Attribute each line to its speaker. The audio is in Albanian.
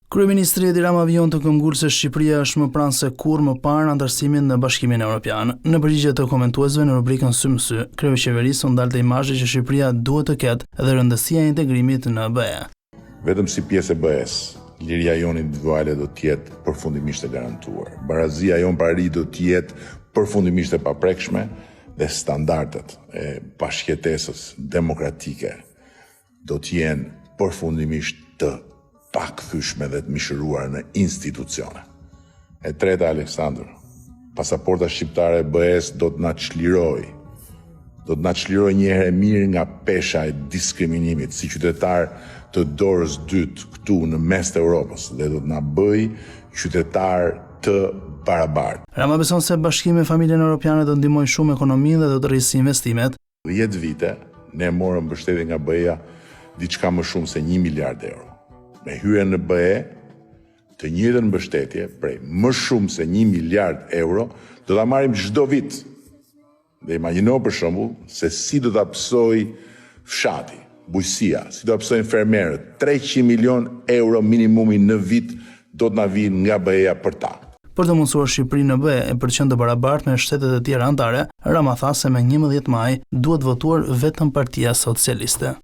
Speaker 1: Kryeministri Edi Rama vijon të këmbgul se Shqipëria është më pranë se kurrë më parë në anëtarësimin në Bashkimin Evropian. Në përgjigje të komentuesve në rubrikën Sy më Sy, kryeqeverisë u ndalte imazhi që Shqipëria duhet të ketë edhe rëndësia e integrimit në BE.
Speaker 2: Vetëm si pjesë e BE-s, liria jone individuale do të jetë përfundimisht e garantuar. Barazia jon pari do të jetë përfundimisht e paprekshme dhe standardet e bashkëjetesës demokratike do të jenë përfundimisht të pakthyeshme dhe të mishëruar në institucione. E treta, Aleksandr, pasaporta shqiptare e BE-s do të na çlirojë. Do të na çlirojë një herë mirë nga pesha e diskriminimit si qytetar të dorës dytë këtu në mes të Europës dhe do të na bëjë qytetar të barabartë.
Speaker 1: Rama beson se Bashkimi me familjen evropiane do ndihmojë shumë ekonominë dhe do të rrisë investimet.
Speaker 2: 10 vite ne morëm mbështetje nga BE-ja diçka më shumë se 1 miliard euro. Me hyrjen në BE, të njëjtën mbështetje prej më shumë se 1 miliard euro do ta marrim çdo vit. Dhe imagjino për shembull se si do ta psoj fshati, bujqësia, si do ta psojnë fermerët. 300 milion euro minimumi në vit do të na vinë nga BE-ja për ta.
Speaker 1: Për të mundësuar Shqipërinë në BE e për të qenë të barabartë me shtetet e tjera anëtare, Rama tha se me 11 maj duhet votuar vetëm Partia Socialiste.